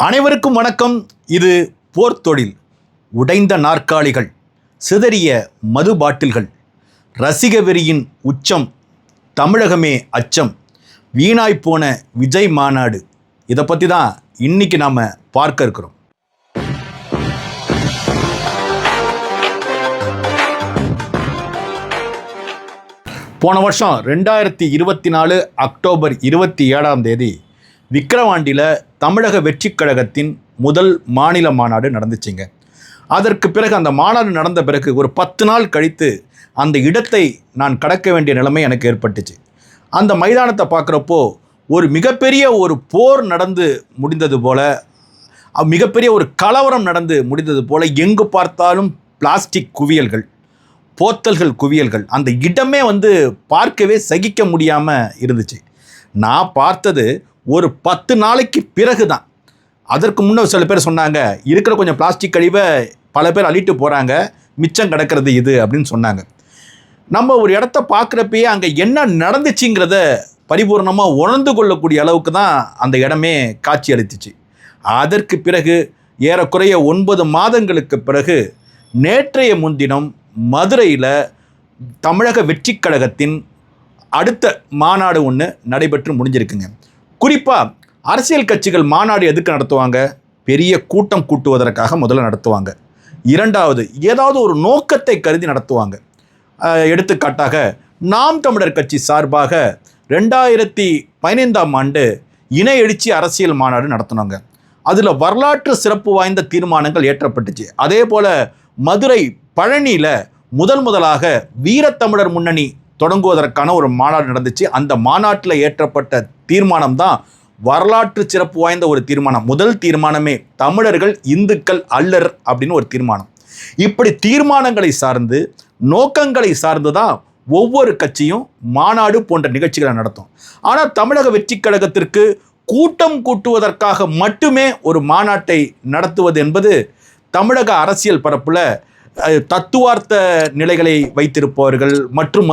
அனைவருக்கும் வணக்கம். இது போர் தொழில். உடைந்த நாற்காலிகள், சிதறிய மது பாட்டில்கள், ரசிக வெறியின் உச்சம், தமிழகமே அச்சம், வீணாய்ப்போன விஜய் மாநாடு, இதை பற்றி தான் இன்னைக்கு நாம் பார்க்க இருக்கிறோம். போன வருஷம் 2024 அக்டோபர் 27 விக்கிரவாண்டியில் தமிழக வெற்றிக் கழகத்தின் முதல் மாநில மாநாடு நடந்துச்சுங்க. அதற்கு பிறகு அந்த மாநாடு நடந்த பிறகு ஒரு 10 நாள் கழித்து அந்த இடத்தை நான் கடக்க வேண்டிய நிலைமை எனக்கு ஏற்பட்டுச்சு. அந்த மைதானத்தை பார்க்குறப்போ ஒரு மிகப்பெரிய ஒரு போர் நடந்து முடிந்தது போல, மிகப்பெரிய ஒரு கலவரம் நடந்து முடிந்தது போல, எங்கு பார்த்தாலும் பிளாஸ்டிக் குவியல்கள், போத்தல்கள் குவியல்கள், அந்த இடமே பார்க்கவே சகிக்க முடியாமல் இருந்துச்சு. நான் பார்த்தது ஒரு 10 நாளைக்கு பிறகு தான். அதற்கு முன்னே சில பேர் சொன்னாங்க, இருக்கிற கொஞ்சம் பிளாஸ்டிக் கழிவை பல பேர் அள்ளிட்டு போகிறாங்க, மிச்சம் கிடக்கிறது இது அப்படின்னு சொன்னாங்க. நம்ம ஒரு இடத்த பார்க்குறப்பயே அங்கே என்ன நடந்துச்சுங்கிறத பரிபூர்ணமாக உணர்ந்து கொள்ளக்கூடிய அளவுக்கு தான் அந்த இடமே காட்சி அளித்துச்சு. அதற்கு பிறகு ஏறக்குறைய 9 மாதங்களுக்கு பிறகு நேற்றைய முன்தினம் மதுரையில் தமிழக வெற்றிக் கழகத்தின் அடுத்த மாநாடு ஒன்று நடைபெற்று முடிஞ்சிருக்குங்க. குறிப்பாக அரசியல் கட்சிகள் மாநாடு எதுக்கு நடத்துவாங்க? பெரிய கூட்டம் கூட்டுவதற்காக முதல்ல நடத்துவாங்க. இரண்டாவது, ஏதாவது ஒரு நோக்கத்தை கருதி நடத்துவாங்க. எடுத்துக்காட்டாக நாம் தமிழர் கட்சி சார்பாக 2015 இன எழுச்சி அரசியல் மாநாடு நடத்தினாங்க. அதில் வரலாற்று சிறப்பு வாய்ந்த தீர்மானங்கள் ஏற்றப்பட்டுச்சு. அதே போல் மதுரை பழனியில் முதலாக வீரத்தமிழர் முன்னணி தொடங்குவதற்கான ஒரு மாநாடு நடந்துச்சு. அந்த மாநாட்டில் ஏற்றப்பட்ட தீர்மானம் தான் வரலாற்று சிறப்பு வாய்ந்த ஒரு தீர்மானம். முதல் தீர்மானமே தமிழர்கள் இந்துக்கள் அல்லர் அப்படின்னு ஒரு தீர்மானம். இப்படி தீர்மானங்களை சார்ந்து, நோக்கங்களை சார்ந்து தான் ஒவ்வொரு கட்சியும் மாநாடு போன்ற நிகழ்ச்சிகளை நடத்தும். ஆனால் தமிழக வெற்றிக் கழகத்திற்கு கூட்டம் கூட்டுவதற்காக மட்டுமே ஒரு மாநாட்டை நடத்துவது என்பது தமிழக அரசியல் பரப்பில் தத்துவார்த்த நிலைகளை வைத்திருப்பவர்கள் மற்றும்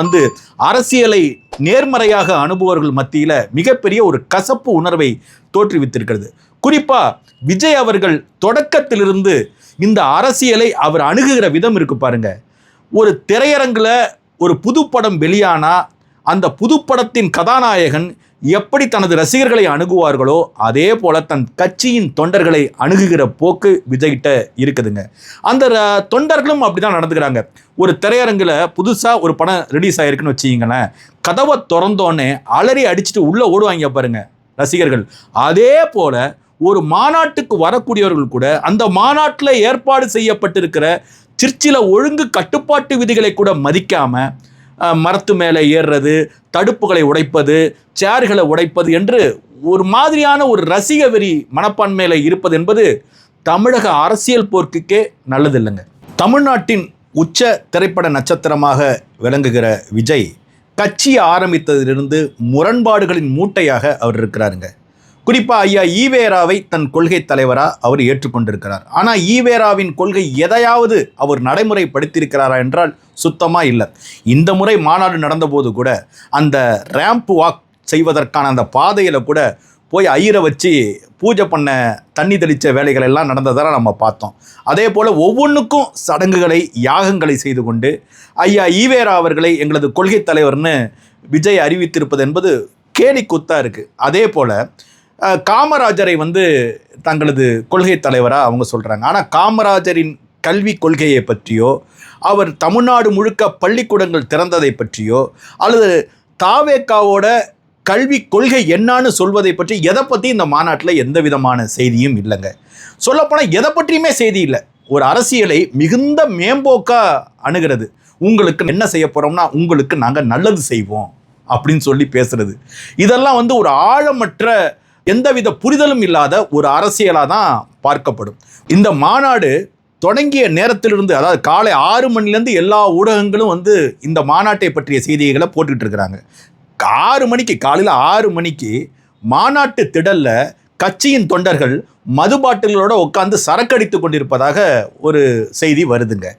அரசியலை நேர்மறையாக அணுபவர்கள் மத்தியில் மிகப்பெரிய ஒரு கசப்பு உணர்வை தோற்றுவித்திருக்கிறது. குறிப்பாக விஜய் அவர்கள் தொடக்கத்திலிருந்து இந்த அரசியலை அவர் அணுகுகிற விதம் இருக்கு பாருங்க. ஒரு திரையரங்கில் ஒரு புதுப்படம் வெளியானா அந்த புதுப்படத்தின் கதாநாயகன் எப்படி தனது ரசிகர்களை அணுகுவார்களோ அதே போல தன் கட்சியின் தொண்டர்களை அணுகுகிற போக்கு விஜய்கிட்ட இருக்குதுங்க. அந்த தொண்டர்களும் அப்படி தான் நடந்துக்கிறாங்க. ஒரு திரையரங்கில் புதுசாக ஒரு படம் ரிலீஸ் ஆகிருக்குன்னு வச்சுக்கிங்களேன், கதவை திறந்தோன்னே அலறி அடிச்சுட்டு உள்ளே ஓடுவாங்க பாருங்க ரசிகர்கள். அதே போல் ஒரு மாநாட்டுக்கு வரக்கூடியவர்கள் கூட அந்த மாநாட்டில் ஏற்பாடு செய்யப்பட்டிருக்கிற சிற்சில ஒழுங்கு கட்டுப்பாட்டு விதிகளை கூட மதிக்காமல் மரத்து மேலே ஏறுறது, தடுப்புகளை உடைப்பது, சேர்களை உடைப்பது என்று ஒரு மாதிரியான ஒரு ரசிக வெறி மனப்பான்மையில் இருப்பது என்பது தமிழக அரசியல் போர்க்குக்கே நல்லதில்லைங்க. தமிழ்நாட்டின் உச்ச திரைப்பட நட்சத்திரமாக விளங்குகிற விஜய் கட்சி ஆரம்பித்ததிலிருந்து முரண்பாடுகளின் மூட்டையாக அவர் இருக்கிறாருங்க. குறிப்பாக ஐயா ஈவேராவை தன் கொள்கை தலைவராக அவர் ஏற்றுக்கொண்டிருக்கிறார். ஆனால் ஈவேராவின் கொள்கை எதையாவது அவர் நடைமுறைப்படுத்தியிருக்கிறாரா என்றால் சுத்தமாக இல்லை. இந்த முறை மாநாடு நடந்தபோது கூட அந்த ரேம்ப் வாக் செய்வதற்கான அந்த பாதையில் கூட போய் ஐயரை வச்சு பூஜை பண்ண, தண்ணி தெளித்த வேலைகள் எல்லாம் நடந்ததாக நம்ம பார்த்தோம். அதே போல் ஒவ்வொன்றுக்கும் சடங்குகளை, யாகங்களை செய்து கொண்டு ஐயா ஈவேரா அவர்களை எங்களது கொள்கை தலைவர்னு விஜய் அறிவித்திருப்பது என்பது கேலி கூத்தாக இருக்குது. அதே போல் காமராஜரை தங்களது கொள்கை தலைவராக அவங்க சொல்கிறாங்க. ஆனால் காமராஜரின் கல்வி கொள்கையை பற்றியோ, அவர் தமிழ்நாடு முழுக்க பள்ளிக்கூடங்கள் திறந்ததை பற்றியோ, அல்லது தாவேக்காவோட கல்வி கொள்கை என்னான்னு சொல்வதை பற்றி எதை பற்றி இந்த மாநாட்டில் எந்த விதமான செய்தியும் இல்லைங்க. சொல்லப்போனால் எதை பற்றியுமே செய்தி இல்லை. ஒரு அரசியலை மிகுந்த மேம்போக்காக அணுகிறது. உங்களுக்கு என்ன செய்ய போகிறோம்னா உங்களுக்கு நாங்கள் நல்லது செய்வோம் அப்படின்னு சொல்லி பேசுறது, இதெல்லாம் ஒரு ஆழமற்ற எந்தவித புரிதலும் இல்லாத ஒரு அரசியலாக தான் பார்க்கப்படும். இந்த மாநாடு தொடங்கிய நேரத்திலிருந்து, அதாவது காலை 6 மணிலேருந்து எல்லா ஊடகங்களும் இந்த மாநாட்டை பற்றிய செய்திகளை போட்டுக்கிட்டு இருக்கிறாங்க. 6 மணிக்கு, காலையில் 6 மணிக்கு மாநாட்டு திடலில் கட்சியின் தொண்டர்கள் மது பாட்டில்களோடு உட்காந்து சரக்கடித்து கொண்டிருப்பதாக ஒரு செய்தி வருதுங்க.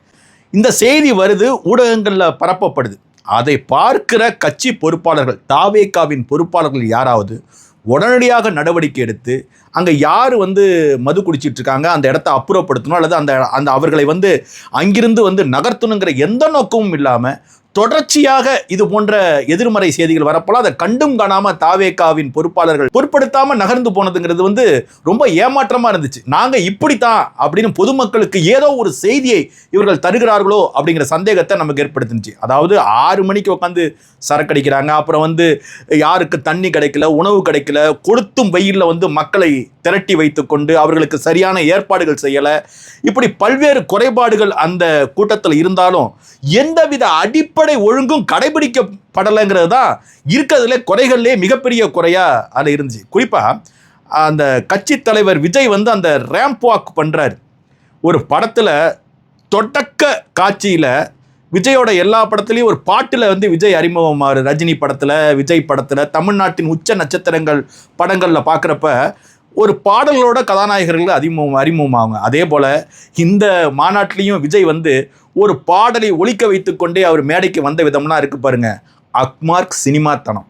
இந்த செய்தி வருது, ஊடகங்களில் பரப்பப்படுது. அதை பார்க்கிற கட்சி பொறுப்பாளர்கள், தாவேக்காவின் பொறுப்பாளர்கள் யாராவது உடனடியாக நடவடிக்கை எடுத்து அங்கே யார் வந்து மது குடிச்சிட்டு இருக்காங்க அந்த இடத்த அப்புறப்படுத்தணும் அல்லது அந்த அவர்களை வந்து அங்கிருந்து வந்து நகர்த்தணுங்கிற எந்த நோக்கமும் இல்லாமல் தொடர்ச்சியாக இது போன்ற எதிர்மறை செய்திகள் வரப்போலாம் அதை கண்டும் காணாமல் தாவேகாவின் பொறுப்பாளர்கள் பொருட்படுத்தாமல் நகர்ந்து போனதுங்கிறது வந்து ரொம்ப ஏமாற்றமாக இருந்துச்சு. நாங்கள் இப்படித்தான் அப்படின்னு பொதுமக்களுக்கு ஏதோ ஒரு செய்தியை இவர்கள் தருகிறார்களோ அப்படிங்கிற சந்தேகத்தை நமக்கு ஏற்படுத்துச்சு. அதாவது 6 மணிக்கு உட்காந்து சரக்கடிக்கிறாங்க, அப்புறம் வந்து யாருக்கு தண்ணி கிடைக்கல, உணவு கிடைக்கல, கொளுத்தும் வெயிலில் வந்து மக்களை திரட்டி வைத்து கொண்டு அவர்களுக்கு சரியான ஏற்பாடுகள் செய்யலை, இப்படி பல்வேறு குறைபாடுகள் அந்த கூட்டத்தில் இருந்தாலும் எந்தவித அடிப்படை ஒழுங்கும் கடைபிடிக்கப்படலைங்கிறது தான் இருக்கிறதுல குறைகள்லேயே மிகப்பெரிய குறையாக அது இருந்துச்சு. குறிப்பாக அந்த கட்சி தலைவர் விஜய் வந்து அந்த ரேம்ப் வாக் பண்ணுறாரு. ஒரு படத்தில் தொடக்க காட்சியில் விஜயோட எல்லா படத்துலையும் ஒரு பாட்டில் வந்து விஜய் அறிமுகமாறு, ரஜினி படத்தில், விஜய் படத்தில், தமிழ்நாட்டின் உச்ச நட்சத்திரங்கள் படங்களில் பார்க்குறப்ப ஒரு பாடல்களோட கதாநாயகர்கள் அறிமுகமாகும். அதே போல் இந்த மாநாட்டிலையும் விஜய் வந்து ஒரு பாடலை ஒலிக்க வைத்து கொண்டே அவர் மேடைக்கு வந்த விதம்லாம் இருக்கு பாருங்க, அக்மார்க் சினிமாத்தனம்.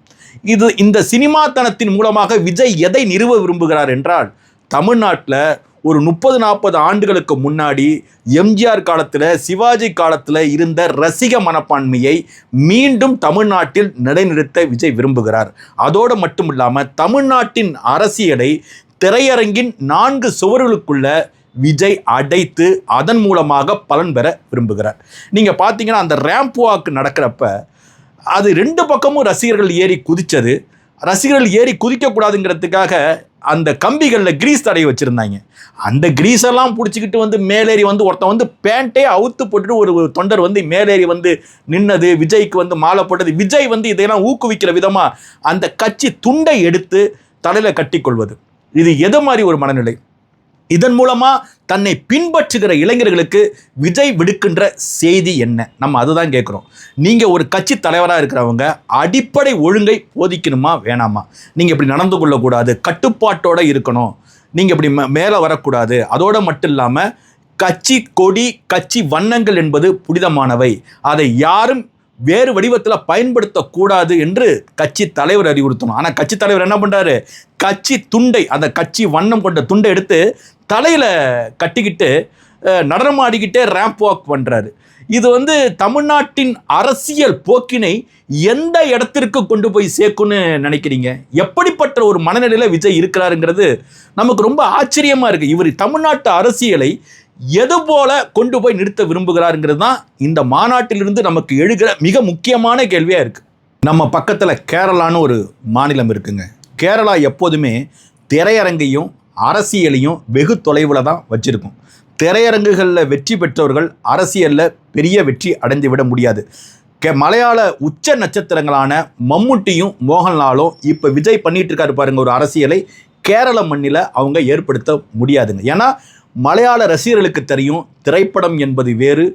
இந்த சினிமாத்தனத்தின் மூலமாக விஜய் எதை நிறுவ விரும்புகிறார் என்றால், தமிழ்நாட்டில் ஒரு 30-40 ஆண்டுகளுக்கு முன்னாடி எம்ஜிஆர் காலத்தில், சிவாஜி காலத்தில் இருந்த ரசிக மனப்பான்மையை மீண்டும் தமிழ்நாட்டில் நிலைநிறுத்த விஜய் விரும்புகிறார். அதோடு மட்டும் இல்லாமல் தமிழ்நாட்டின் அரசியலை திரையரங்கின் 4 சுவர்களுக்குள்ள விஜய் அடைத்து அதன் மூலமாக பலன் பெற விரும்புகிறார். நீங்கள் பார்த்தீங்கன்னா அந்த ரேம்ப் வாக் நடக்கிறப்ப அது 2 பக்கமும் ரசிகர்கள் ஏறி குதித்தது. ரசிகர்கள் ஏறி குதிக்கக்கூடாதுங்கிறதுக்காக அந்த கம்பிகளில் கிரீஸ் தடவி வச்சுருந்தாங்க. அந்த கிரீஸெல்லாம் பிடிச்சிக்கிட்டு வந்து மேலேறி வந்து ஒருத்தன் வந்து பேண்ட்டே அவுத்து போட்டுட்டு ஒரு தொண்டர் வந்து மேலேறி வந்து நின்னது, விஜய்க்கு வந்து மாலை போட்டது, விஜய் வந்து இதையெல்லாம் ஊக்குவிக்கிற விதமாக அந்த கட்சி துண்டை எடுத்து தலையில் கட்டிக்கொள்வது, இது எது மாதிரி ஒரு மனநிலை? இதன் மூலமாக தன்னை பின்பற்றுகிற இளைஞர்களுக்கு விஜய் விடுக்கின்ற செய்தி என்ன? நம்ம அதுதான் கேட்குறோம். நீங்கள் ஒரு கட்சி தலைவராக இருக்கிறவங்க அடிப்படை ஒழுங்கை போதிக்கணுமா வேணாமா? நீங்கள் இப்படி நடந்து கொள்ளக்கூடாது, கட்டுப்பாட்டோடு இருக்கணும், நீங்கள் இப்படி மேலே வரக்கூடாது. அதோடு மட்டும் இல்லாமல் கட்சி கொடி, கட்சி வண்ணங்கள் என்பது புனிதமானவை, அதை யாரும் வேறு வடிவத்தில் பயன்படுத்தக்கூடாது என்று கட்சி தலைவர் அறிவுறுத்தணும். ஆனால் கட்சி தலைவர் என்ன பண்ணுறாரு? கட்சி துண்டை, அந்த கட்சி வண்ணம் கொண்ட துண்டை எடுத்து தலையில் கட்டிக்கிட்டு நடனமாடிக்கிட்டே ரேம்ப் வாக் பண்ணுறாரு. இது வந்து தமிழ்நாட்டின் அரசியல் போக்கினை எந்த இடத்திற்கு கொண்டு போய் சேர்க்குன்னு நினைக்கிறீங்க? எப்படிப்பட்ட ஒரு மனநிலையில் விஜய் இருக்கிறாருங்கிறது நமக்கு ரொம்ப ஆச்சரியமாக இருக்குது. இவர் தமிழ்நாட்டு அரசியலை எது போல கொண்டு போய் நிறுத்த விரும்புகிறாருங்கிறது தான் இந்த மாநாட்டிலிருந்து நமக்கு எழுகிற மிக முக்கியமான கேள்வியாக இருக்குது. நம்ம பக்கத்தில் கேரளான்னு ஒரு மாநிலம் இருக்குங்க. கேரளா எப்போதுமே திரையரங்கையும் அரசியலையும் வெகு தொலைவில் தான் வச்சுருக்கும். திரையரங்குகளில் வெற்றி பெற்றவர்கள் அரசியலில் பெரிய வெற்றி அடைந்து விட முடியாது. மலையாள உச்ச நட்சத்திரங்களான மம்முட்டியும் மோகன்லாலும் இப்போ விஜய் பண்ணிட்டு இருக்காரு பாருங்க, ஒரு அரசியலை கேரள மண்ணில் அவங்க ஏற்படுத்த முடியாதுங்க. ஏன்னா மலையாள ரசிகர்களுக்கு தெரியும், திரைப்படம் என்பது வேறு,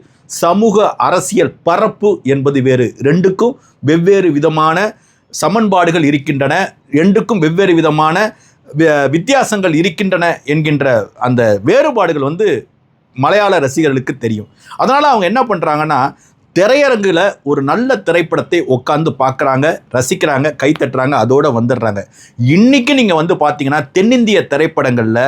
சமூக அரசியல் பரப்பு என்பது வேறு. 2க்கும் வெவ்வேறு விதமான சமன்பாடுகள் இருக்கின்றன, 2க்கும் வெவ்வேறு விதமான வித்தியாசங்கள் இருக்கின்றன என்கின்ற அந்த வேறுபாடுகள் வந்து மலையாள ரசிகர்களுக்கு தெரியும். அதனால் அவங்க என்ன பண்ணுறாங்கன்னா, திரையரங்கில் ஒரு நல்ல திரைப்படத்தை உட்காந்து பார்க்குறாங்க, ரசிக்கிறாங்க, கைத்தட்டுறாங்க, அதோடு வந்துடுறாங்க. இன்றைக்கி நீங்கள் வந்து பார்த்தீங்கன்னா தென்னிந்திய திரைப்படங்களில்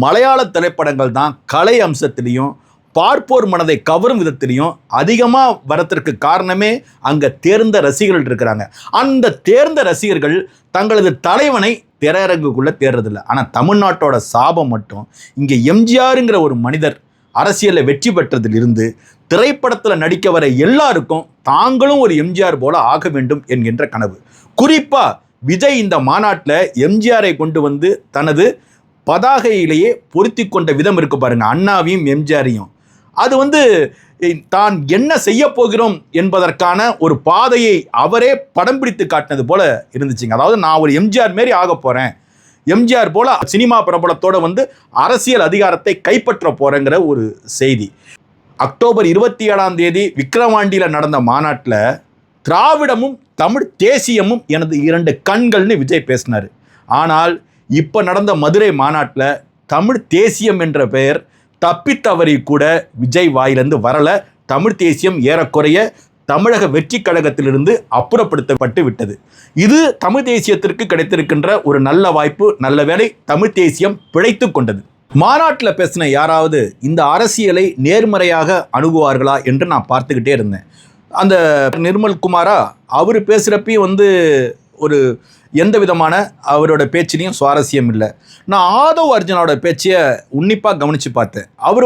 மலையாள திரைப்படங்கள் தான் கலை அம்சத்திலையும் பார்ப்போர் மனதை கவரும் விதத்திலையும் அதிகமாக வரத்திற்கு காரணமே அங்கே தேர்ந்த ரசிகர்கள் இருக்கிறாங்க. அந்த தேர்ந்த ரசிகர்கள் தங்களது தலைவனை திரையரங்குக்குள்ளே தேர்றதில்லை. ஆனால் தமிழ்நாட்டோட சாபம் மட்டும், இங்கே எம்ஜிஆருங்கிற ஒரு மனிதர் அரசியலில் வெற்றி பெற்றதிலிருந்து திரைப்படத்தில் நடிக்க வர எல்லாருக்கும் தாங்களும் ஒரு எம்ஜிஆர் போல ஆக வேண்டும் என்கின்ற கனவு. குறிப்பாக விஜய் இந்த மாநாட்டில் எம்ஜிஆரை கொண்டு வந்து தனது பதாகையிலேயே பொருத்தி கொண்ட விதம் இருக்கு பாருங்க, அண்ணாவையும் எம்ஜிஆரையும். அது வந்து தான் என்ன செய்ய போகிறோம் என்பதற்கான ஒரு பாதையை அவரே படம் பிடித்து காட்டினது போல இருந்துச்சுங்க. அதாவது நான் ஒரு எம்ஜிஆர் மாரி ஆக போகிறேன், எம்ஜிஆர் போல சினிமா பிரபலத்தோடு வந்து அரசியல் அதிகாரத்தை கைப்பற்ற போகிறேங்கிற ஒரு செய்தி. அக்டோபர் 27 விக்கிரவாண்டியில் நடந்த மாநாட்டில் திராவிடமும் தமிழ் தேசியமும் எனது 2 கண்கள்னு விஜய் பேசினார். ஆனால் இப்போ நடந்த மதுரை மாநாட்டில் தமிழ் தேசியம் என்ற பெயர் தப்பித்தவறி கூட விஜய் வாயிலிருந்து வரலை. தமிழ் தேசியம் ஏறக்குறைய தமிழக வெற்றி கழகத்திலிருந்து அப்புறப்படுத்தப்பட்டு விட்டது. இது தமிழ் தேசியத்திற்கு கிடைத்திருக்கின்ற ஒரு நல்ல வாய்ப்பு. நல்ல வேளை தமிழ் தேசியம் பிழைத்து கொண்டது. மாநாட்டில் பேசின யாராவது இந்த அரசியலை நேர்மறையாக அணுகுவார்களா என்று நான் பார்த்துக்கிட்டே இருந்தேன். அந்த நிர்மல் குமாரா அவர் பேசுகிறப்பையும் ஒரு எந்த விதமான அவரோட பேச்சிலையும் சுவாரஸ்யம் இல்லை. நான் ஆதவ் அர்ஜுனோட பேச்சையை உன்னிப்பாக கவனித்து பார்த்தேன். அவர்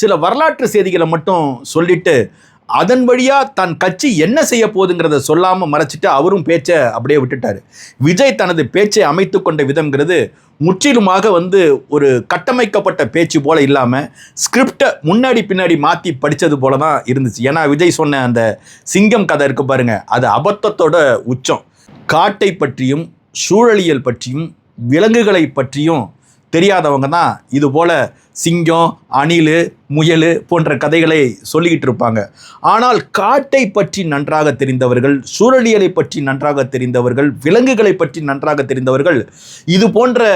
சில வரலாற்று செய்திகளை மட்டும் சொல்லிட்டு அதன் வழியாக தன் கட்சி என்ன செய்ய போகுதுங்கிறத சொல்லாமல் மறைச்சிட்டு அவரும் பேச்சை அப்படியே விட்டுட்டார். விஜய் தனது பேச்சை அமைத்து கொண்ட விதம்ங்கிறது முற்றிலுமாக ஒரு கட்டமைக்கப்பட்ட பேச்சு போல இல்லாமல் ஸ்கிரிப்டை முன்னாடி பின்னாடி மாற்றி படித்தது போல தான் இருந்துச்சு. ஏன்னா விஜய் சொன்ன அந்த சிங்கம் கதை இருக்கு பாருங்க, அது அபத்தத்தோட உச்சம். காட்டை பற்றியும் சூழலியல் பற்றியும் விலங்குகளை பற்றியும் தெரியாதவங்க தான் இது போல சிங்கம், அணில், முயல் போன்ற கதைகளை சொல்லிக்கிட்டு இருப்பாங்க. ஆனால் காட்டை பற்றி நன்றாக தெரிந்தவர்கள், சூழலியலை பற்றி நன்றாக தெரிந்தவர்கள், விலங்குகளை பற்றி நன்றாக தெரிந்தவர்கள் இது போன்ற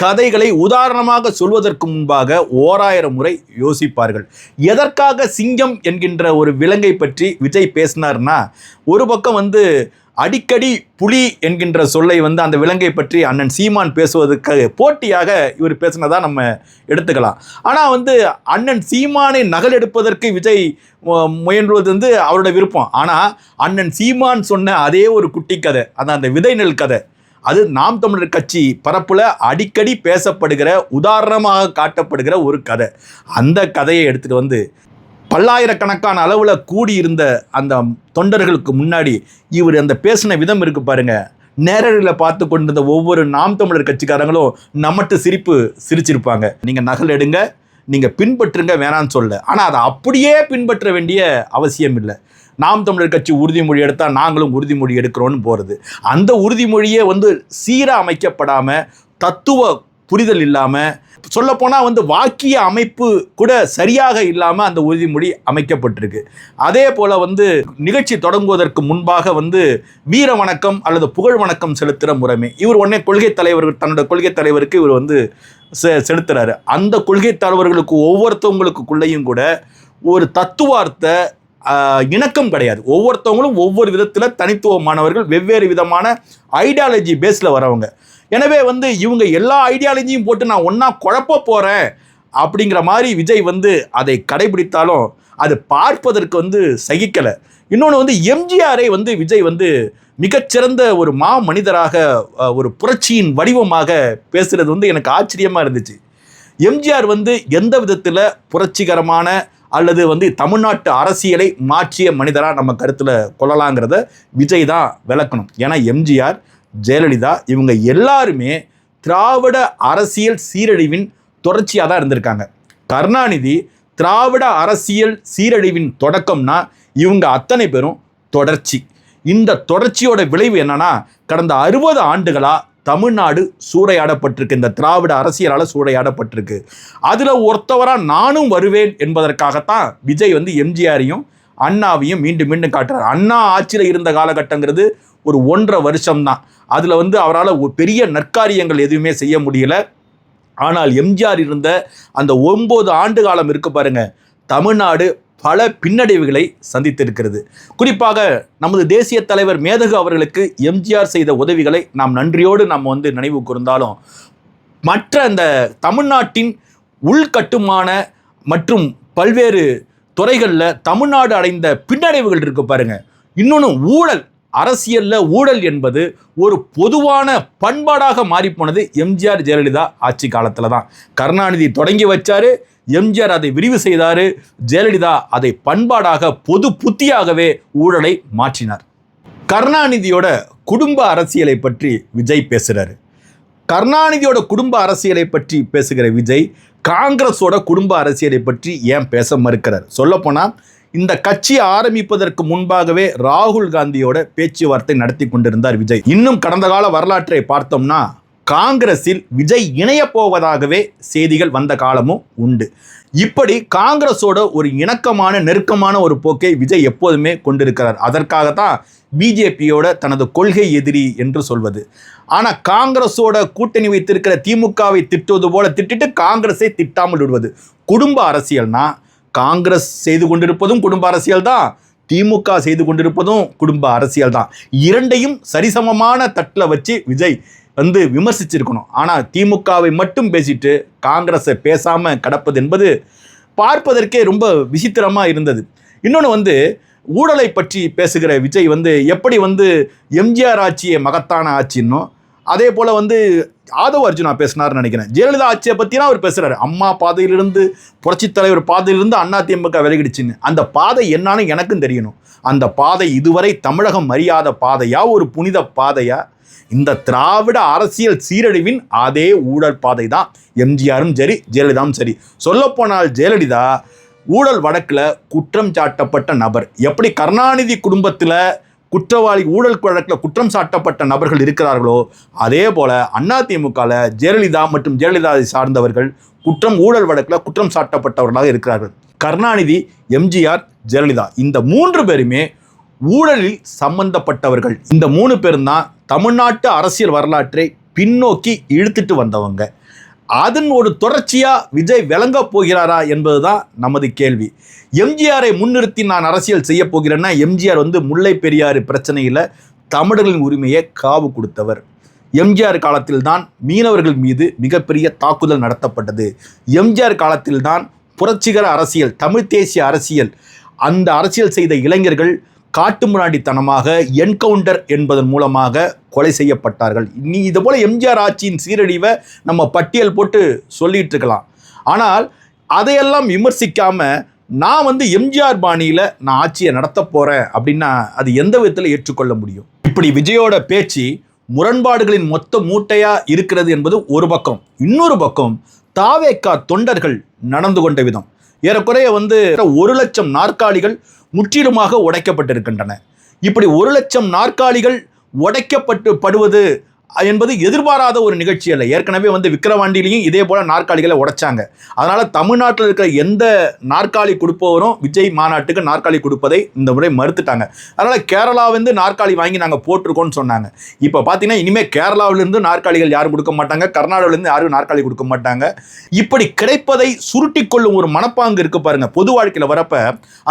கதைகளை உதாரணமாக சொல்வதற்கு முன்பாக 1000 முறை யோசிப்பார்கள். எதற்காக சிங்கம் என்கின்ற ஒரு விலங்கை பற்றி விஜய் பேசினார்னா, ஒரு பக்கம் அடிக்கடி புலி என்கின்ற சொல்லை அந்த விலங்கை பற்றி அண்ணன் சீமான் பேசுவதற்கு போட்டியாக இவர் பேசினதா நம்ம எடுத்துக்கலாம். ஆனால் அண்ணன் சீமானை நகல் எடுப்பதற்கு விஜய் முயன்றுவது அவரோட விருப்பம். ஆனால் அண்ணன் சீமான் சொன்ன அதே ஒரு குட்டி கதை, அந்த விதை நெல் கதை, அது நாம் தமிழர் கட்சி பரப்புல அடிக்கடி பேசப்படுகிற, உதாரணமாக காட்டப்படுகிற ஒரு கதை. அந்த கதையை எடுத்துகிட்டு பல்லாயிரக்கணக்கான அளவில் கூடியிருந்த அந்த தொண்டர்களுக்கு முன்னாடி இவர் அந்த பேசின விதம் இருக்கு பாருங்க. நேரடியில் பார்த்து கொண்டிருந்த ஒவ்வொரு நாம் தமிழர் கட்சிக்காரங்களும் நம்மட்டு சிரிச்சிருப்பாங்க. நீங்கள் நகல் எடுங்க, நீங்கள் பின்பற்றுங்க, வேணான்னு சொல்ல. ஆனால் அதை அப்படியே பின்பற்ற வேண்டிய அவசியம் இல்லை. நாம் தமிழர் கட்சி உறுதிமொழி எடுத்தால் நாங்களும் உறுதிமொழி எடுக்கிறோன்னு போகிறது. அந்த உறுதிமொழியே சீராக அமைக்கப்படாமல், தத்துவ புரிதல் இல்லாமல், சொல்லப்போனால் வாக்கிய அமைப்பு கூட சரியாக இல்லாமல் அந்த உறுதிமொழி அமைக்கப்பட்டிருக்கு. அதே போல் நிகழ்ச்சி தொடங்குவதற்கு முன்பாக வீர வணக்கம் அல்லது புகழ் வணக்கம் செலுத்துகிற முறைமை இவர் உடனே கொள்கை தலைவர், தன்னோட கொள்கை தலைவருக்கு இவர் செலுத்துறாரு. அந்த கொள்கை தலைவர்களுக்கு ஒவ்வொருத்தவங்களுக்குள்ளேயும் கூட ஒரு தத்துவார்த்த இணக்கம் கிடையாது. ஒவ்வொருத்தவங்களும் ஒவ்வொரு விதத்தில் தனித்துவமானவர்கள், வெவ்வேறு விதமான ஐடியாலஜி பேஸில் வரவங்க. எனவே இவங்க எல்லா ஐடியாலஜியும் போட்டு நான் ஒன்றா குழப்ப போகிறேன் அப்படிங்கிற மாதிரி விஜய் அதை கடைபிடித்தாலும் அது பார்ப்பதற்கு சகிக்கலை. இன்னொன்று எம்ஜிஆரை விஜய் மிகச்சிறந்த ஒரு மனிதராக, ஒரு புரட்சியின் வடிவமாக பேசுகிறது எனக்கு ஆச்சரியமாக இருந்துச்சு. எம்ஜிஆர் எந்த விதத்தில் புரட்சிகரமான அல்லது தமிழ்நாட்டு அரசியலை மாற்றிய மனிதராக நம்ம கருத்தில் கொள்ளலாங்கிறத விஜய் தான் விளக்கணும். ஏன்னா எம்ஜிஆர், ஜெயலலிதா இவங்க எல்லாருமே திராவிட அரசியல் சீரழிவின் தொடர்ச்சியாக தான் இருந்திருக்காங்க. கருணாநிதி திராவிட அரசியல் சீரழிவின் தொடக்கம்னா இவங்க அத்தனை பேரும் தொடர்ச்சி. இந்த தொடர்ச்சியோட விளைவு என்னன்னா, கடந்த 60 ஆண்டுகளாக தமிழ்நாடு சூறையாடப்பட்டிருக்கு. இந்த திராவிட அரசியலால் சூறையாடப்பட்டிருக்கு. அதில் ஒருத்தவராக நானும் வருவேன் என்பதற்காகத்தான் விஜய் எம்ஜிஆரையும் அண்ணாவையும் மீண்டும் மீண்டும் காட்டுறார். அண்ணா ஆட்சியில் இருந்த காலகட்டங்கிறது ஒரு 1.5 வருஷம்தான். அதில் அவரால் பெரிய நற்காரியங்கள் எதுவுமே செய்ய முடியல. ஆனால் எம்ஜிஆர் இருந்த அந்த 9 ஆண்டு காலம் இருக்கு பாருங்க, தமிழ்நாடு பல பின்னடைவுகளை சந்தித்திருக்கிறது. குறிப்பாக நமது தேசிய தலைவர் மேதகு அவர்களுக்கு எம்ஜிஆர் செய்த உதவிகளை நாம் நன்றியோடு நாம் நினைவு கூர்ந்தாலும், மற்ற அந்த தமிழ்நாட்டின் உள்கட்டுமான மற்றும் பல்வேறு துறைகளில் தமிழ்நாடு அடைந்த பின்னடைவுகள் இருக்கு பாருங்க. இன்னொன்று ஊழல், அரசியலில் ஊழல் என்பது ஒரு பொதுவான பண்பாடாக மாறிப்போனது எம்ஜிஆர் ஜெயலலிதா ஆட்சி காலத்தில் தான். கருணாநிதி தொடங்கி வச்சாரு, எம்ஜிஆர் அதை விரிவு செய்தார், ஜெயலலிதா அதை பண்பாடாக பொது புத்தியாகவே ஊழலை மாற்றினார். கருணாநிதியோட குடும்ப அரசியலை பற்றி விஜய் பேசுகிறாரு. கருணாநிதியோட குடும்ப அரசியலை பற்றி பேசுகிற விஜய் காங்கிரஸோட குடும்ப அரசியலை பற்றி ஏன் பேச மறுக்கிறார்? சொல்லப்போனால் இந்த கட்சியை ஆரம்பிப்பதற்கு முன்பாகவே ராகுல் காந்தியோட பேச்சுவார்த்தை நடத்தி கொண்டிருந்தார் விஜய். இன்னும் கடந்த கால வரலாற்றை பார்த்தோம்னா காங்கிரஸில் விஜய் இணைய போவதாகவே செய்திகள் வந்த காலமும் உண்டு. இப்படி காங்கிரஸோட ஒரு இணக்கமான நெருக்கமான ஒரு போக்கை விஜய் எப்போதுமே கொண்டிருக்கிறார். அதற்காகத்தான் பிஜேபியோட தனது கொள்கை எதிரி என்று சொல்வது. ஆனால் காங்கிரஸோட கூட்டணி வைத்திருக்கிற திமுகவை திட்டுவது போல திட்டிட்டு காங்கிரஸை திட்டாமல் விடுவது. குடும்ப அரசியல்னா காங்கிரஸ் செய்து கொண்டிருப்பதும் குடும்ப அரசியல் தான், திமுக செய்து கொண்டிருப்பதும் குடும்ப அரசியல் தான். இரண்டையும் சரிசமமான தட்டில் வச்சு விஜய் விமர்சிச்சிருக்கணும். ஆனால் திமுகவை மட்டும் பேசிட்டு காங்கிரஸை பேசாமல் கடப்பது என்பது பார்ப்பதற்கே ரொம்ப விசித்திரமாக இருந்தது. இன்னொன்று ஊழலை பற்றி பேசுகிற விஜய் எப்படி எம்ஜிஆர் ஆட்சியை மகத்தான ஆட்சின்னும், அதே போல் ஆதவ அர்ஜுனா பேசினார்னு நினைக்கிறேன். ஜெயலலிதா ஆட்சியை பற்றினா அவர் பேசுகிறாரு. அம்மா பாதையிலிருந்து புரட்சித் தலைவர் பாதையிலிருந்து அதிமுக விலகிடுச்சின்னு. அந்த பாதை என்னான்னு எனக்கும் தெரியணும். அந்த பாதை இதுவரை தமிழகம் அறியாத பாதையா, ஒரு புனித பாதையா? இந்த திராவிட அரசியல் சீரழிவின் அதே ஊழல் பாதை தான் எம்ஜிஆரும் சரி ஜெயலலிதாவும் சரி. சொல்லப்போனால் ஜெயலலிதா ஊழல் வழக்கில் குற்றம் சாட்டப்பட்ட நபர். எப்படி கருணாநிதி குடும்பத்தில் குற்றவாளி ஊழல் வழக்கில் குற்றம் சாட்டப்பட்ட நபர்கள் இருக்கிறார்களோ, அதே போல் அதிமுகவில் ஜெயலலிதா மற்றும் ஜெயலலிதாவை சார்ந்தவர்கள் ஊழல் வழக்கில் குற்றம் சாட்டப்பட்டவர்களாக இருக்கிறார்கள். கருணாநிதி, எம்ஜிஆர், ஜெயலலிதா இந்த 3 பேருமே ஊழலில் சம்பந்தப்பட்டவர்கள். இந்த 3 பேரும் தான் தமிழ்நாட்டு அரசியல் வரலாற்றை பின்னோக்கி இழுத்துட்டு வந்தவங்க. அதன் ஒரு தொடர்ச்சியாக விஜய் விளங்க போகிறாரா என்பதுதான் நமது கேள்வி. எம்ஜிஆரை முன்னிறுத்தி நான் அரசியல் செய்ய போகிறேன்னா, எம்ஜிஆர் முல்லை பெரியாறு பிரச்சனையில் தமிழர்களின் உரிமையை காவு கொடுத்தவர். எம்ஜிஆர் காலத்தில் தான் மீனவர்கள் மீது மிகப்பெரிய தாக்குதல் நடத்தப்பட்டது. எம்ஜிஆர் காலத்தில் தான் புரட்சிகர அரசியல், தமிழ் தேசிய அரசியல், அந்த அரசியல் செய்த இளைஞர்கள் காட்டுமிராண்டித்தனமாக என்கவுண்டர் என்பதன் மூலமாக கொலை செய்யப்பட்டார்கள். இது போல எம்ஜிஆர் ஆட்சியின் சீரழிவை நம்ம பட்டியல் போட்டு சொல்லிட்டு இருக்கலாம். ஆனால் அதையெல்லாம் விமர்சிக்காம நான் எம்ஜிஆர் பாணியில் நான் ஆட்சியை நடத்த போகிறேன் அப்படின்னா அது எந்த விதத்தில் ஏற்றுக்கொள்ள முடியும்? இப்படி விஜயோட பேச்சு முரண்பாடுகளின் மொத்த மூட்டையாக இருக்கிறது என்பது ஒரு பக்கம். இன்னொரு பக்கம் தாவேகா தொண்டர்கள் நடந்து கொண்ட விதம். ஏறக்குறைய 1,00,000 நாற்காலிகள் முற்றிலுமாக உடைக்கப்பட்டிருக்கின்றன. இப்படி 1,00,000 நாற்காலிகள் உடைக்கப்படுவது என்பது எதிர்பாராத ஒரு நிகழ்ச்சி அல்ல. ஏற்கனவே விக்கிரவாண்டியிலையும் இதே போல நாற்காலிகளை உடைச்சாங்க. அதனால தமிழ்நாட்டில் இருக்கிற எந்த நாற்காலி கொடுப்பவரும் விஜய் மாநாட்டுக்கு நாற்காலி கொடுப்பதை இந்த முறை மறுத்துட்டாங்க. அதனால கேரளாவிலிருந்து நாற்காலி வாங்கி நாங்கள் போட்டிருக்கோம்னு சொன்னாங்க. இப்போ பார்த்தீங்கன்னா இனிமேல் கேரளாவிலிருந்து நாற்காலிகள் யாரும் கொடுக்க மாட்டாங்க, கர்நாடகாவிலிருந்து யாரும் நாற்காலி கொடுக்க மாட்டாங்க. இப்படி கிடைப்பதை சுருட்டி கொள்ளும் ஒரு மனப்பாங்கு இருக்கு பாருங்க. பொது வாழ்க்கையில் வரப்ப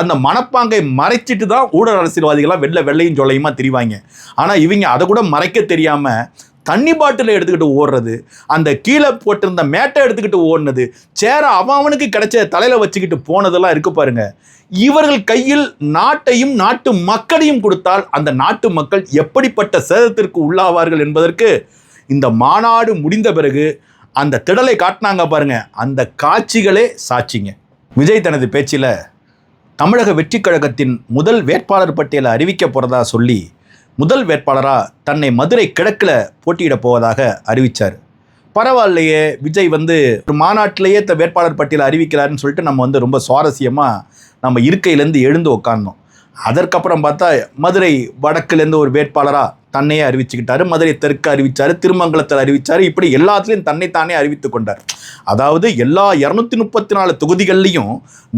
அந்த மனப்பாங்கை மறைச்சிட்டு தான் ஊழல் அரசியல்வாதிகளாக வெள்ளையும் சொல்லையுமா தெரிவாங்க. ஆனால் இவங்க அதை கூட மறைக்க தெரியாம தண்ணி பாட்டில் எடுத்துக்கிட்டு ஓடுறது, அந்த கீழே போட்டிருந்த மேட்டை எடுத்துக்கிட்டு ஓடுனது, சேர அவனுக்கு கிடைச்ச தலையில வச்சுக்கிட்டு போனதெல்லாம் இருக்கு பாருங்க. இவர்கள் கையில் நாட்டையும் நாட்டு மக்களையும் கொடுத்தால் அந்த நாட்டு மக்கள் எப்படிப்பட்ட சேதத்திற்கு உள்ளாவார்கள் என்பதற்கு இந்த மாநாடு முடிந்த பிறகு அந்த திடலை காட்டினாங்க பாருங்க, அந்த காட்சிகளே சாட்சிங்க. விஜய் தனது பேச்சில் தமிழக வெற்றி கழகத்தின் முதல் வேட்பாளர் பட்டியலை அறிவிக்க போறதா சொல்லி முதல் வேட்பாளராக தன்னை மதுரை கிழக்கில் போட்டியிட போவதாக அறிவித்தார். பரவாயில்லையே, விஜய் ஒரு மாநாட்டிலேயே வேட்பாளர் பட்டியலை அறிவிக்கிறாருன்னு சொல்லிட்டு நம்ம ரொம்ப சுவாரஸ்யமாக நம்ம இருக்கையிலேருந்து எழுந்து உட்கார்ந்தோம். அதற்கப்புறம் பார்த்தா மதுரை வடக்குலேருந்து ஒரு வேட்பாளராக தன்னையே அறிவிச்சுக்கிட்டாரு, மதுரை தெற்கு அறிவித்தார், திருமங்கலத்தில் அறிவித்தார், இப்படி எல்லாத்துலேயும் தன்னைத்தானே அறிவித்து கொண்டார். அதாவது எல்லா 234 தொகுதிகள்லையும்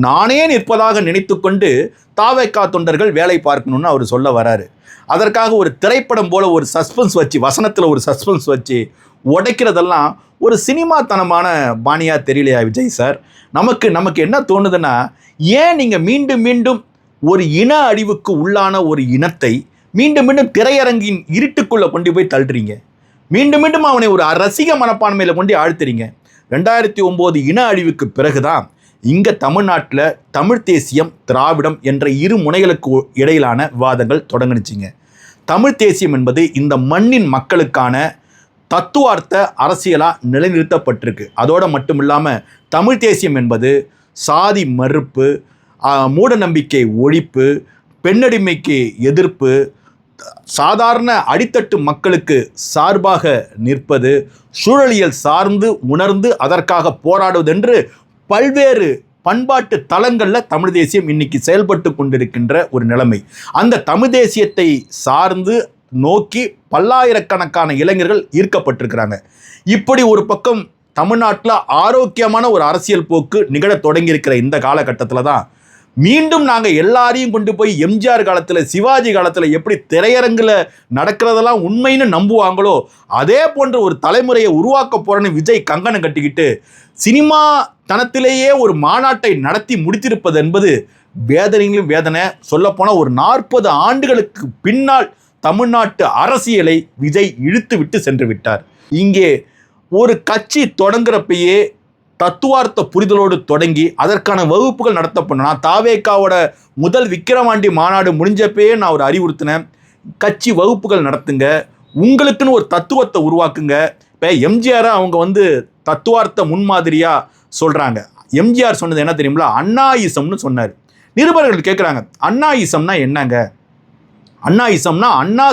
நானே நிற்பதாக நினைத்து கொண்டு தாவேகா தொண்டர்கள் வேலை பார்க்கணும்னு அவர் சொல்ல வராரு. அதற்காக ஒரு திரைப்படம் போல ஒரு சஸ்பென்ஸ் வச்சு, வசனத்தில் ஒரு சஸ்பென்ஸ் வச்சு உடைக்கிறதெல்லாம் ஒரு சினிமாத்தனமான பாணியாக தெரியலையா விஜய் சார்? நமக்கு என்ன தோணுதுன்னா, ஏன் நீங்கள் மீண்டும் மீண்டும் ஒரு இன அழிவுக்கு உள்ளான ஒரு இனத்தை மீண்டும் திரையரங்கின் இருட்டுக்குள்ளே கொண்டு போய் தள்ளுறீங்க? மீண்டும் அவனை ஒரு ரசிக மனப்பான்மையில் கொண்டு ஆழ்த்துறீங்க. 2009 இன அழிவுக்கு பிறகுதான் இங்கே தமிழ்நாட்டில் தமிழ் தேசியம், திராவிடம் என்ற இரு முனைகளுக்கு இடையிலான விவாதங்கள் தொடங்குனுச்சிங்க. தமிழ் தேசியம் என்பது இந்த மண்ணின் மக்களுக்கான தத்துவார்த்த அரசியலாக நிலைநிறுத்தப்பட்டிருக்கு. அதோடு மட்டும் இல்லாமல் தமிழ் தேசியம் என்பது சாதி மறுப்பு, மூட நம்பிக்கை ஒழிப்பு, பெண்ணடிமைக்கு எதிர்ப்பு, சாதாரண அடித்தட்டு மக்களுக்கு சார்பாக நிற்பது, சூழலியல் சார்ந்து உணர்ந்து அதற்காக போராடுவது என்று பல்வேறு பண்பாட்டு தளங்களில் தமிழ் தேசியம் இன்னைக்கு செயல்பட்டு கொண்டிருக்கின்ற ஒரு நிலைமை. அந்த தமிழ் தேசியத்தை சார்ந்து நோக்கி பல்லாயிரக்கணக்கான இளைஞர்கள் ஈர்க்கப்பட்டிருக்கிறாங்க. இப்படி ஒரு பக்கம் தமிழ்நாட்டில் ஆரோக்கியமான ஒரு அரசியல் போக்கு நிகழ தொடங்கியிருக்கிற இந்த காலகட்டத்தில் தான் மீண்டும் நாங்கள் எல்லாரையும் கொண்டு போய் எம்ஜிஆர் காலத்தில், சிவாஜி காலத்தில் எப்படி திரையரங்கில் நடக்கிறதெல்லாம் உண்மைன்னு நம்புவாங்களோ அதே போன்ற ஒரு தலைமுறையை உருவாக்க போகிறேன்னு விஜய் கங்கணம் கட்டிக்கிட்டு சினிமா தனத்திலேயே ஒரு மாநாட்டை நடத்தி முடித்திருப்பது என்பது வேதனையிலும் வேதனை. சொல்லப்போனால் ஒரு 40 ஆண்டுகளுக்கு பின்னால் தமிழ்நாட்டு அரசியலை விஜய் இழுத்து விட்டு சென்று விட்டார். இங்கே ஒரு கட்சி தொடங்குறப்பயே தத்துவார்த்த புரிதலோடு தொடங்கி அதற்கான வகுப்புகள் நடத்தப்படணும். நான் தாவேக்காவோட முதல் விக்கிரவாண்டி மாநாடு முடிஞ்சப்பயே நான் ஒரு அறிவுறுத்தினேன், கட்சி வகுப்புகள் நடத்துங்க, உங்களுக்குன்னு ஒரு தத்துவத்தை உருவாக்குங்க. இப்போ எம்ஜிஆரை அவங்க தத்துவார்த்த முன்மாதிரியாக சொல்கிறாங்க. எம்ஜிஆர் சொன்னது என்ன தெரியுங்களா? அண்ணாயிசம்னு சொன்னார். நிருபர்கள் கேட்குறாங்க, அண்ணாயிசம்னா என்னங்க? அண்ணாயிசம்னா அண்ணா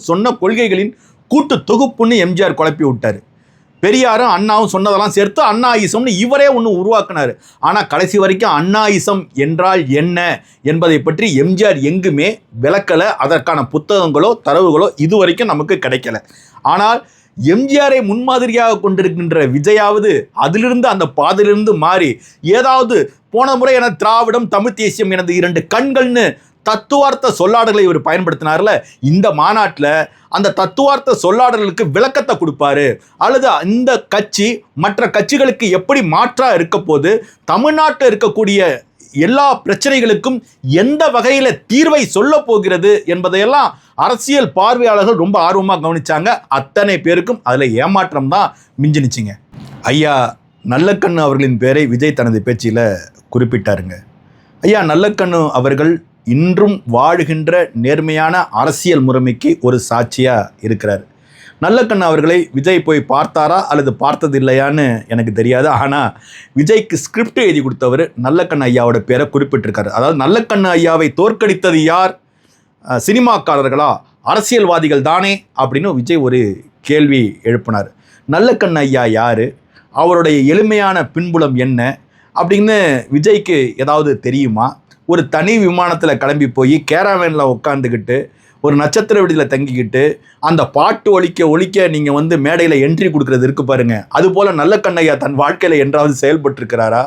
சொன்ன கொள்கைகளின் கூட்டு தொகுப்புன்னு எம்ஜிஆர் குழப்பி விட்டார். பெரியாரும் அண்ணாவும் சொன்னதெல்லாம் சேர்த்து அண்ணாயிசம்னு இவரே ஒன்று உருவாக்குனார். ஆனால் கடைசி வரைக்கும் அண்ணாயிசம் என்றால் என்ன என்பதை பற்றி எம்ஜிஆர் எங்குமே விளக்கலை. அதற்கான புத்தகங்களோ தரவுகளோ இதுவரைக்கும் நமக்கு கிடைக்கல. ஆனால் எம்ஜிஆரை முன்மாதிரியாக கொண்டிருக்கின்ற விஜயாவது அதிலிருந்து அந்த பாதையிலிருந்து மாறி ஏதாவது போன முறை என திராவிடம் தமிழ் தேசியம் எனது 2 கண்கள்னு தத்துவார்த்த சொல்லாடல்களை இவர் பயன்படுத்தினார்ல, இந்த மாநாட்டில் அந்த தத்துவார்த்த சொல்லாடல்களுக்கு விளக்கத்தை கொடுப்பாரு. அல்லது இந்த கட்சி மற்ற கட்சிகளுக்கு எப்படி மாற்றா இருக்க போது, தமிழ்நாட்டில் இருக்கக்கூடிய எல்லா பிரச்சனைகளுக்கும் எந்த வகையில் தீர்வை சொல்ல போகிறது என்பதையெல்லாம் அரசியல் பார்வையாளர்கள் ரொம்ப ஆர்வமாக கவனிச்சாங்க. அத்தனை பேருக்கும் அதில் ஏமாற்றம் தான் மிஞ்சினுச்சுங்க. ஐயா நல்லக்கண்ணு அவர்களின் பேரை விஜய் தனது பேச்சில் குறிப்பிட்டாருங்க. ஐயா நல்லக்கண்ணு அவர்கள் இன்றும் வாழுகின்ற நேர்மையான அரசியல் முறைமைக்கு ஒரு சாட்சியாக இருக்கிறார். நல்லக்கண்ணு அவர்களை விஜய் போய் பார்த்தாரா அல்லது பார்த்தது இல்லையான்னு எனக்கு தெரியாது. ஆனால் விஜய்க்கு ஸ்கிரிப்ட் எழுதி கொடுத்தவர் நல்லக்கண்ணு ஐயாவோட பேரை குறிப்பிட்டிருக்காரு. அதாவது நல்லக்கண்ணு ஐயாவை தோற்கடித்தது யார்? சினிமாக்காரர்களா, அரசியல்வாதிகள் தானே அப்படின்னு விஜய் ஒரு கேள்வி எழுப்பினார். நல்லக்கண்ணு ஐயா யார், அவருடைய எளிமையான பின்புலம் என்ன அப்படின்னு விஜய்க்கு ஏதாவது தெரியுமா? ஒரு தனி விமானத்தில் கிளம்பி போய் கேராவேனில் உட்காந்துக்கிட்டு ஒரு நட்சத்திர விடுதியில் தங்கிக்கிட்டு அந்த பாட்டு ஒழிக்க நீங்கள் மேடையில் என்ட்ரி கொடுக்குறது இருக்கு பாருங்க. அதுபோல் நல்லக்கண்ணையா தன் வாழ்க்கையில் என்றாவது செயல்பட்டிருக்கிறாரா?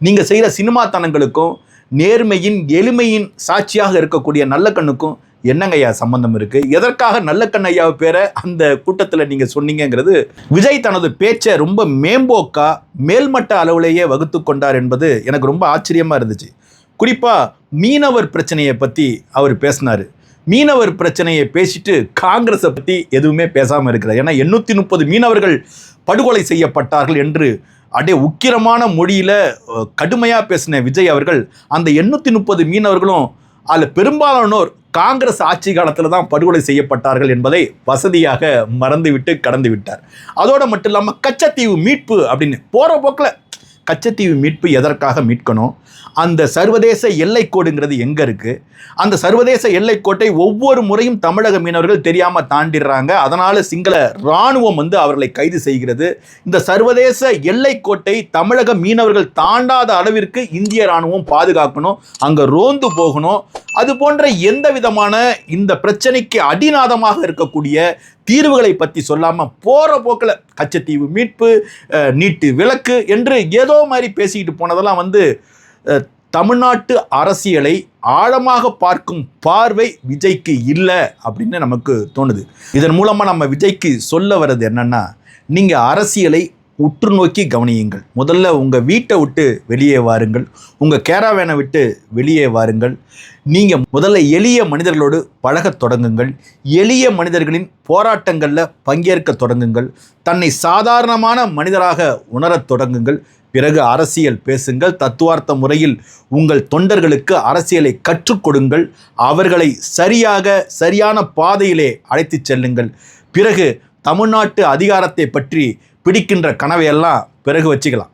நீங்கள் செய்கிற சினிமாத்தனங்களுக்கும் நேர்மையின் எளிமையின் சாட்சியாக இருக்கக்கூடிய நல்லக்கண்ணுக்கும் என்னங்கய்யா சம்பந்தம் இருக்குது? எதற்காக நல்லக்கண்ணையாவை பேரை அந்த கூட்டத்தில் நீங்கள் சொன்னீங்கிறது விஜய் தனது பேச்சை ரொம்ப மேம்போக்கா மேல்மட்ட அளவிலேயே வகுத்து கொண்டார் என்பது எனக்கு ரொம்ப ஆச்சரியமாக இருந்துச்சு. குறிப்பாக மீனவர் பிரச்சனையை பற்றி அவர் பேசினார். மீனவர் பிரச்சனையை பேசிட்டு காங்கிரஸை பற்றி எதுவுமே பேசாமல் இருக்கிறார். ஏன்னா 830 மீனவர்கள் படுகொலை செய்யப்பட்டார்கள் என்று உக்கிரமான மொழியில் கடுமையாக பேசின விஜய் அவர்கள் அந்த 830 மீனவர்களும் அதில் பெரும்பாலானோர் காங்கிரஸ் ஆட்சி காலத்தில் தான் படுகொலை செய்யப்பட்டார்கள் என்பதை வசதியாக மறந்துவிட்டு கடந்து விட்டார். அதோடு மட்டும் இல்லாமல் கச்சத்தீவு மீட்பு அப்படின்னு போகிற போக்கில் கச்சத்தீவு மீட்பு எதற்காக மீட்கணும்? அந்த சர்வதேச எல்லைக்கோடுங்கிறது எங்கே இருக்குது? அந்த சர்வதேச எல்லைக்கோட்டை ஒவ்வொரு முறையும் தமிழக மீனவர்கள் தெரியாமல் தாண்டிடுறாங்க. அதனால் சிங்கள இராணுவம் அவர்களை கைது செய்கிறது. இந்த சர்வதேச எல்லைக்கோட்டை தமிழக மீனவர்கள் தாண்டாத அளவிற்கு இந்திய இராணுவம் பாதுகாக்கணும், அங்கே ரோந்து போகணும். அது போன்ற எந்த விதமான இந்த பிரச்சனைக்கு அடிநாதமாக இருக்கக்கூடிய தீர்வுகளை பற்றி சொல்லாமல் போகிற போக்கில் கச்சத்தீவு மீட்பு, நீட்டு விலக்கு என்று ஏதோ மாதிரி பேசிக்கிட்டு போனதெல்லாம் தமிழ்நாட்டு அரசியலை ஆழமாக பார்க்கும் பார்வை விஜய்க்கு இல்லை அப்படின்னு நமக்கு தோணுது. இதன் மூலமாக நம்ம விஜய்க்கு சொல்ல வர்றது என்னன்னா, நீங்கள் அரசியலை உற்று நோக்கி கவனியுங்கள். முதல்ல உங்கள் வீட்டை விட்டு வெளியே வாருங்கள், உங்கள் கேராவேனை விட்டு வெளியே வாருங்கள். நீங்கள் முதல்ல எளிய மனிதர்களோடு பழகத் தொடங்குங்கள், எளிய மனிதர்களின் போராட்டங்களில் பங்கேற்க தொடங்குங்கள், தன்னை சாதாரணமான மனிதராக உணரத் தொடங்குங்கள். பிறகு அரசியல் பேசுங்கள். தத்துவார்த்த முறையில் உங்கள் தொண்டர்களுக்கு அரசியலை கற்றுக் கொடுங்கள். அவர்களை சரியான பாதையிலே அழைத்து செல்லுங்கள். பிறகு தமிழ்நாட்டு அதிகாரத்தை பற்றி பிடிக்கின்ற கனவையெல்லாம் பிறகு வச்சுக்கலாம்.